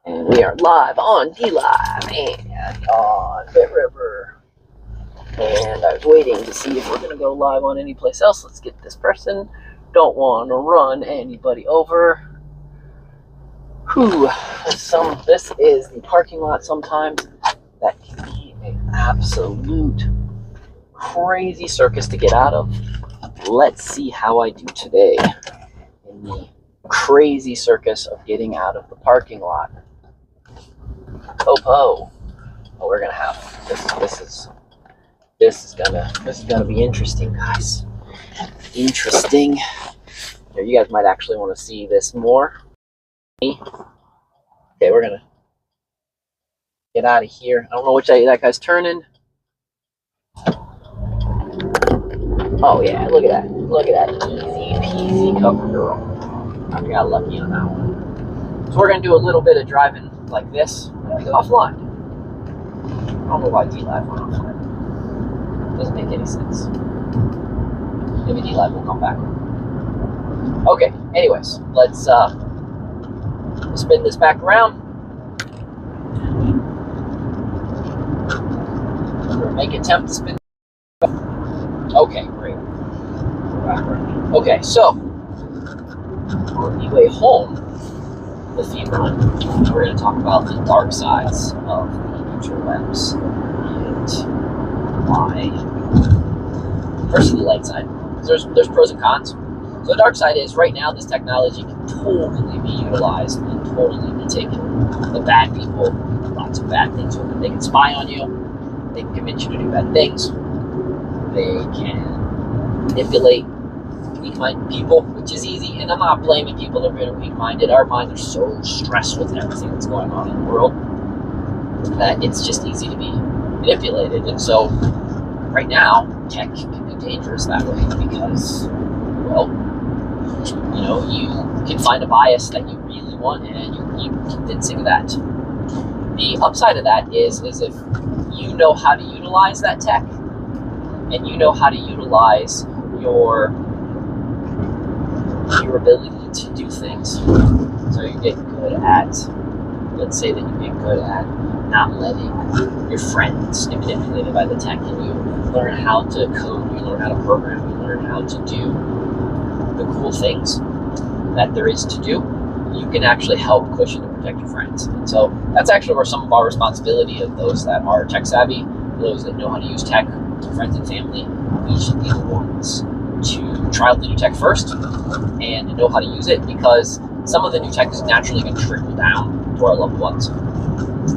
And we are live on D-Live and on Bit River. And I was waiting to see if we're going to go live on any place else. Let's get this person. Don't want to run anybody over. Whew. This is the parking lot sometimes. That can be an absolute crazy circus to get out of. Let's see how I do today in the crazy circus of getting out of the parking lot. Oh, we're gonna have this is gonna be interesting, guys. Interesting. Here, you guys might actually want to see this more. Okay, we're gonna get out of here. I don't know which way that guy's turning. Oh yeah, look at that. Look at that. Easy peasy cover girl. I got lucky on that one. So we're gonna do a little bit of driving like this. Offline. I don't know why D-Live went offline. Doesn't make any sense. Maybe D-Live will come back. Okay, anyways, let's spin this back around. Make an attempt to spin. Okay, great. Okay, so on the way home with the run, we're going to talk about the dark sides of the interwebs and why. First, the light side. There's pros and cons. So the dark side is right now this technology can totally be utilized and totally be taken. The bad people, lots of bad things with them. They can spy on you. They can convince you to do bad things. They can manipulate weak-minded people, which is easy. And I'm not blaming people that are weak-minded. Our minds are so stressed with everything that's going on in the world that it's just easy to be manipulated. And so right now, tech can be dangerous that way because, well, you know, you can find a bias that you really want and you keep convincing that. The upside of that is if you know how to utilize that tech and you know how to utilize your ability to do things. So you get good at, let's say that you get good at not letting your friends get manipulated by the tech, and you learn how to code, you learn how to program, you learn how to do the cool things that there is to do. You can actually help cushion and protect your friends. And so that's actually where some of our responsibility of those that are tech savvy, those that know how to use tech, friends and family, we should be the ones to try out the new tech first and know how to use it, because some of the new tech is naturally going to trickle down to our loved ones.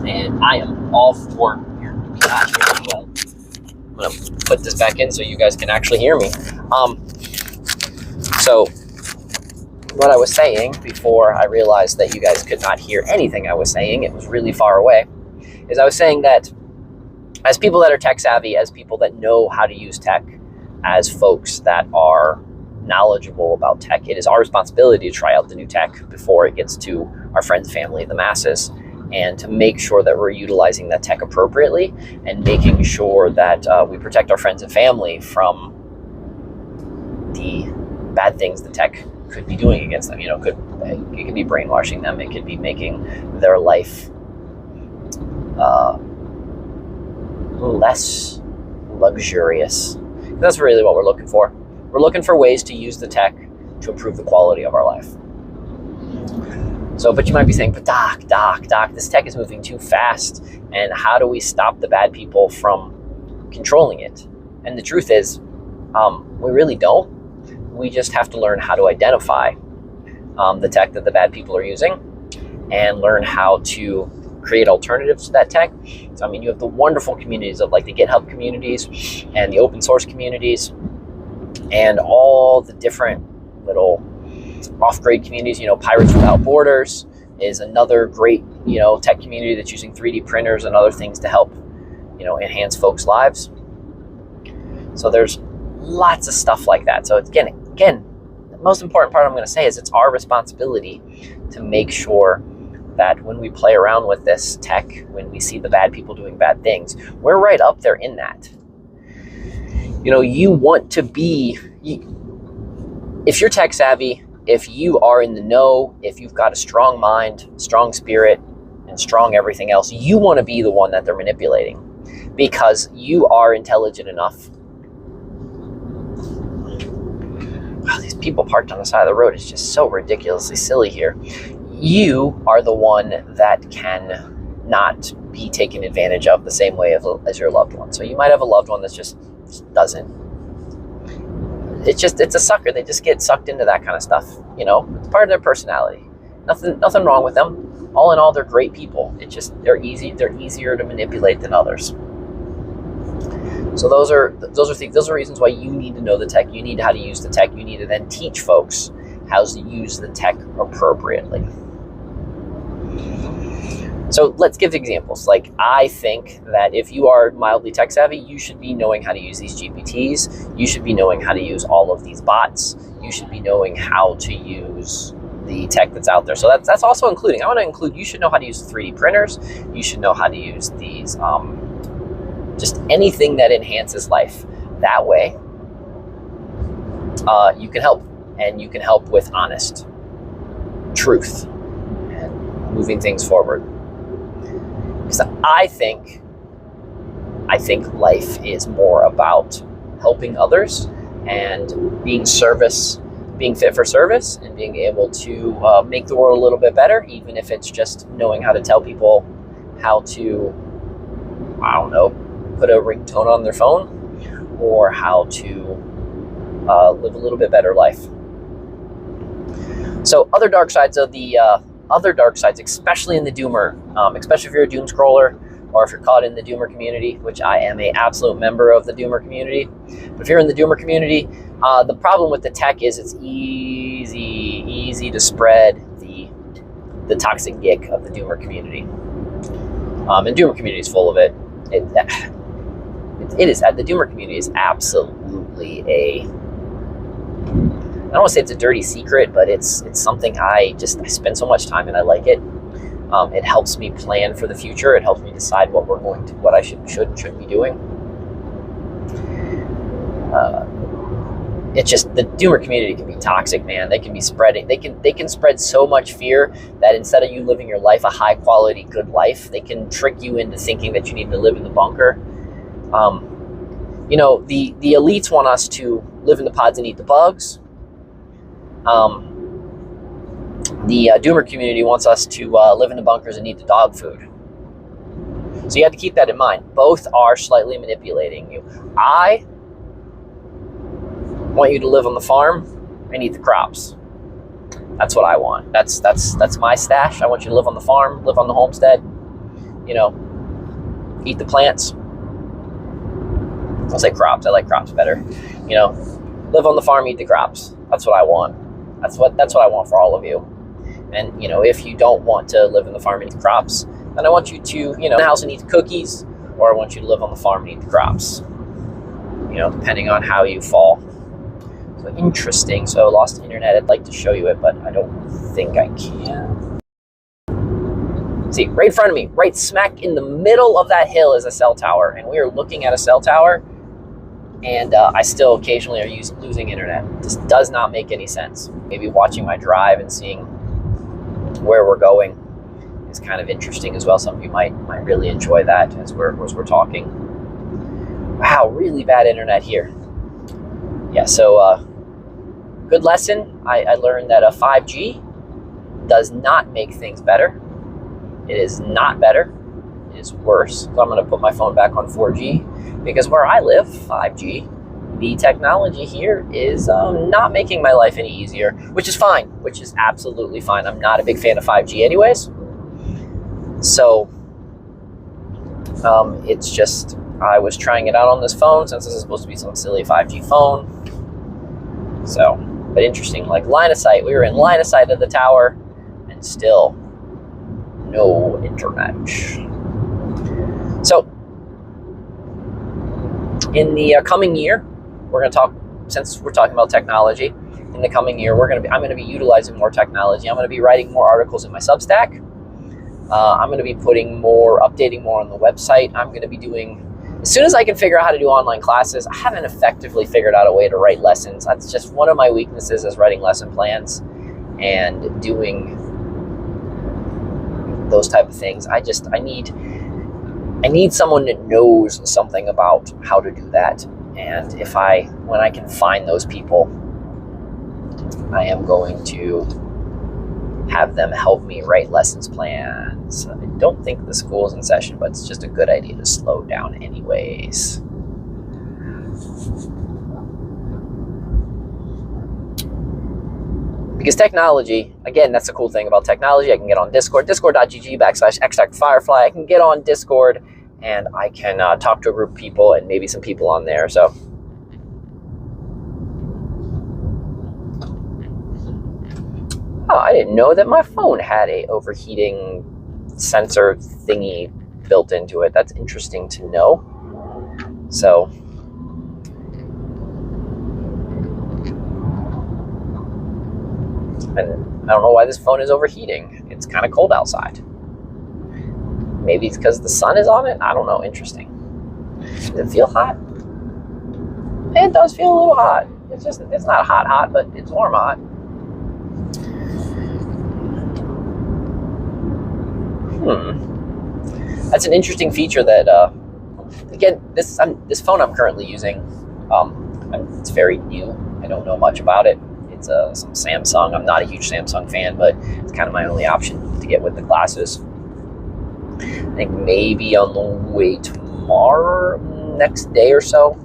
And I am all for here. I'm going to put this back in so you guys can actually hear me. So what I was saying before I realized that you guys could not hear anything I was saying, it was really far away, is I was saying that as people that are tech savvy, as people that know how to use tech, as folks that are knowledgeable about tech, it is our responsibility to try out the new tech before it gets to our friends, family, the masses, and to make sure that we're utilizing that tech appropriately and making sure that we protect our friends and family from the bad things the tech could be doing against them. You know, it could be brainwashing them. It could be making their life less luxurious. That's really what we're looking for. We're looking for ways to use the tech to improve the quality of our life. So, but you might be saying, but Doc, this tech is moving too fast, and how do we stop the bad people from controlling it? And the truth is, we really don't. We just have to learn how to identify the tech that the bad people are using and learn how to create alternatives to that tech. So, I mean, you have the wonderful communities of like the GitHub communities and the open source communities and all the different little off-grid communities. You know, Pirates Without Borders is another great, you know, tech community that's using 3D printers and other things to help, you know, enhance folks' lives. So there's lots of stuff like that. So it's again, the most important part I'm going to say is it's our responsibility to make sure that when we play around with this tech, when we see the bad people doing bad things, we're right up there in that. You know, you want to be, if you're tech savvy, if you are in the know, if you've got a strong mind, strong spirit, and strong everything else, you want to be the one that they're manipulating, because you are intelligent enough. Wow, these people parked on the side of the road is just so ridiculously silly here. You are the one that can not be taken advantage of the same way as your loved one. So you might have a loved one that just doesn't. It's a sucker. They just get sucked into that kind of stuff. You know, it's part of their personality. Nothing wrong with them. All in all, they're great people. It's just they're easier to manipulate than others. So those are reasons why you need to know the tech. You need how to use the tech. You need to then teach folks how to use the tech appropriately. So let's give examples. Like, I think that if you are mildly tech savvy, you should be knowing how to use these GPTs. You should be knowing how to use all of these bots. You should be knowing how to use the tech that's out there. So that's also including, I want to include, you should know how to use 3D printers. You should know how to use these, just anything that enhances life. That way, you can help, and you can help with honest truth and moving things forward. Because I think life is more about helping others and being fit for service, and being able to make the world a little bit better, even if it's just knowing how to tell people how to, I don't know, put a ringtone on their phone, or how to live a little bit better life. So other dark sides, especially in the doomer, especially if you're a doom scroller, or if you're caught in the doomer community, which I am an absolute member of the doomer community. But if you're in the doomer community, the problem with the tech is it's easy to spread the toxic gick of the doomer community. And doomer community is full of it. It is, the doomer community is absolutely I don't want to say it's a dirty secret, but it's something I spend so much time in. I like it. It helps me plan for the future. It helps me decide what I should be doing. It's just, the doomer community can be toxic, man. They can be spreading. They can spread so much fear that instead of you living your life a high quality, good life, they can trick you into thinking that you need to live in the bunker. You know, the elites want us to live in the pods and eat the bugs. The doomer community wants us to live in the bunkers and eat the dog food. So you have to keep that in mind. Both are slightly manipulating you. I want you to live on the farm and eat the crops. That's what I want. That's my stash. I want you to live on the farm, live on the homestead, you know, eat the plants. I'll say crops. I like crops better. You know, live on the farm, eat the crops. That's what I want. That's what I want for all of you. And, you know, if you don't want to live in the farm and eat the crops, then I want you to, you know, in the house and eat the cookies, or I want you to live on the farm and eat the crops. You know, depending on how you fall. So interesting. So lost internet. I'd like to show you it, but I don't think I can. See, right in front of me, right smack in the middle of that hill is a cell tower, and we are looking at a cell tower, and I still occasionally are losing internet. This does not make any sense. Maybe watching my drive and seeing where we're going is kind of interesting as well. Some of you might really enjoy that as we're talking. Wow, really bad internet here. Yeah, so good lesson. I learned that a 5G does not make things better. It is not better. It is worse. So I'm going to put my phone back on 4G, because where I live, 5G, the technology here is not making my life any easier, which is fine, which is absolutely fine. I'm not a big fan of 5G anyways. So it's just, I was trying it out on this phone since this is supposed to be some silly 5G phone. So, but interesting, like line of sight. We were in line of sight of the tower and still no internet. So in the coming year, we're going to talk, since we're talking about technology, in the coming year, I'm going to be utilizing more technology. I'm going to be writing more articles in my Substack. I'm going to be updating more on the website. I'm going to be doing, as soon as I can figure out how to do online classes. I haven't effectively figured out a way to write lessons. That's just one of my weaknesses, is writing lesson plans and doing those type of things. I need someone that knows something about how to do that. And when I can find those people, I am going to have them help me write lessons plans. I don't think the school is in session, but it's just a good idea to slow down anyways. Because technology, again, that's the cool thing about technology. I can get on Discord, discord.gg/extractfirefly. I can get on Discord and I can talk to a group of people and maybe some people on there. So, oh, I didn't know that my phone had a overheating sensor thingy built into it. That's interesting to know. So, and I don't know why this phone is overheating. It's kind of cold outside. Maybe it's because the sun is on it. I don't know. Interesting. Does it feel hot? It does feel a little hot. It's not hot, but it's warm hot. That's an interesting feature that, again, this phone I'm currently using, it's very new. I don't know much about it. It's some Samsung. I'm not a huge Samsung fan, but it's kind of my only option to get with the glasses. I think maybe on the way tomorrow, next day or so,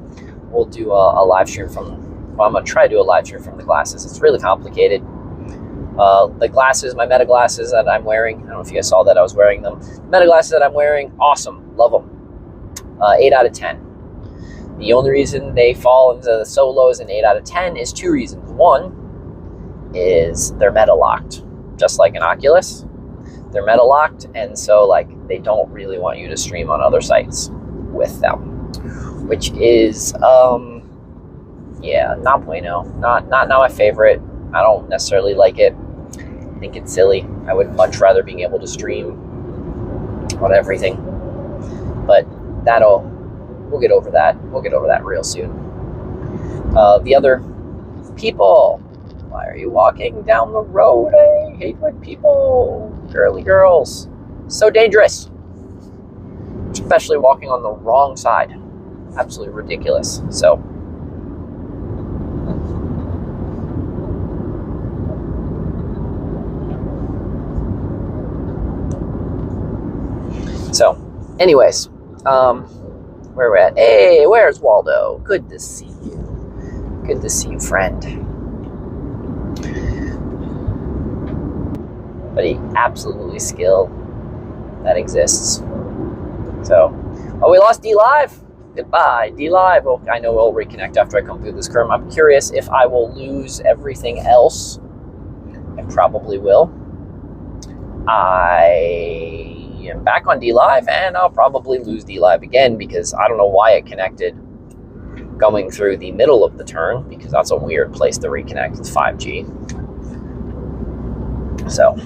we'll do a live stream I'm going to try to do a live stream from the glasses. It's really complicated. The glasses, my Meta glasses that I'm wearing, I don't know if you guys saw that I was wearing them. The Meta glasses that I'm wearing, awesome, love them. 8 out of 10. The only reason they fall into the so low as an 8 out of 10 is two reasons. One is they're Meta locked, just like an Oculus. They're Meta locked, and so like they don't really want you to stream on other sites with them, which is yeah, not bueno. Not my favorite. I don't necessarily like it. I think it's silly. I would much rather being able to stream on everything. But we'll get over that. We'll get over that real soon. The other people, why are you walking down the road? I hate when people, girly girls, so dangerous. Especially walking on the wrong side. Absolutely ridiculous. So, anyways, where we're at. Hey, where's Waldo? Good to see you. Good to see you, friend. But he absolutely skill that exists. So, oh, we lost D Live. Goodbye, D Live. Well, I know we'll reconnect after I come through this curve. I'm curious if I will lose everything else. I probably will. I am back on D Live, and I'll probably lose D Live again because I don't know why it connected going through the middle of the turn, because that's a weird place to reconnect. It's 5G. So,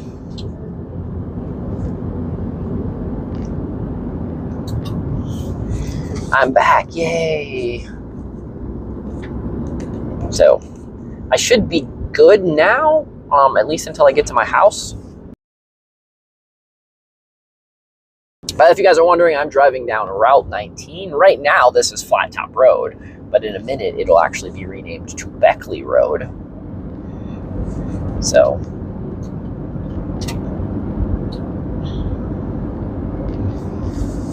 I'm back, yay! So, I should be good now, at least until I get to my house. But if you guys are wondering, I'm driving down Route 19. Right now, this is Flat Top Road, but in a minute, it'll actually be renamed to Beckley Road. So,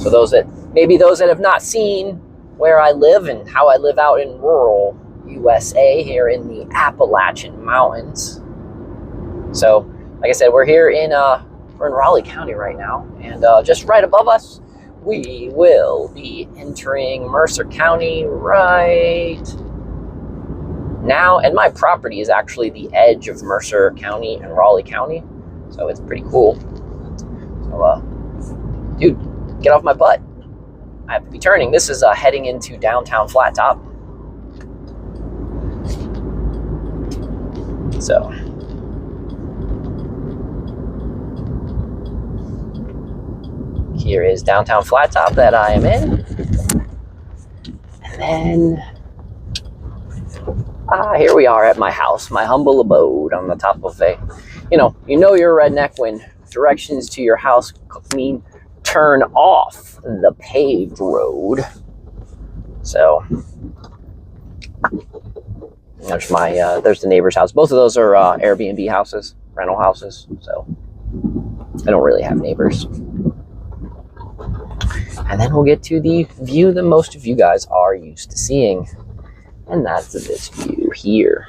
those that have not seen where I live and how I live out in rural USA here in the Appalachian Mountains. So, like I said, we're here in Raleigh County right now, and just right above us, we will be entering Mercer County right now, and my property is actually the edge of Mercer County and Raleigh County, so it's pretty cool. So, dude, get off my butt. I have to be turning. This is heading into downtown Flat Top. So, here is downtown Flat Top that I am in. And then, here we are at my house, my humble abode on the top of a, you know you're a redneck when directions to your house mean turn off the paved road. So there's the neighbor's house. Both of those are Airbnb houses, rental houses. So I don't really have neighbors. And then we'll get to the view that most of you guys are used to seeing. And that's this view here,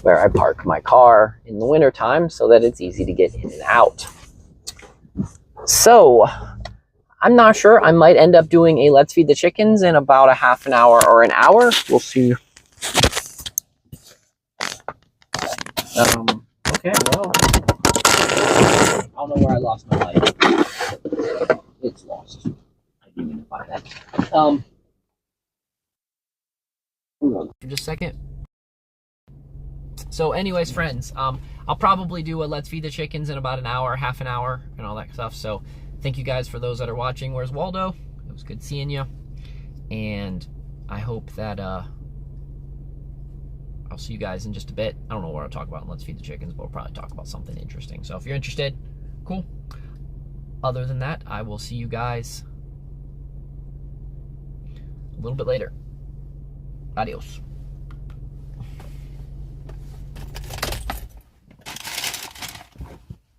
where I park my car in the wintertime so that it's easy to get in and out. So I'm not sure. I might end up doing a Let's Feed the Chickens in about a half an hour or an hour. We'll see. Okay, well, I don't know where I lost my light. It's lost. I didn't even find that. Hold on for just a second. So anyways, friends, I'll probably do a Let's Feed the Chickens in about an hour, half an hour, and all that stuff. So thank you guys for those that are watching. Where's Waldo? It was good seeing you. And I hope that I'll see you guys in just a bit. I don't know what I'll talk about in Let's Feed the Chickens, but we'll probably talk about something interesting. So if you're interested, cool. Other than that, I will see you guys a little bit later. Adios.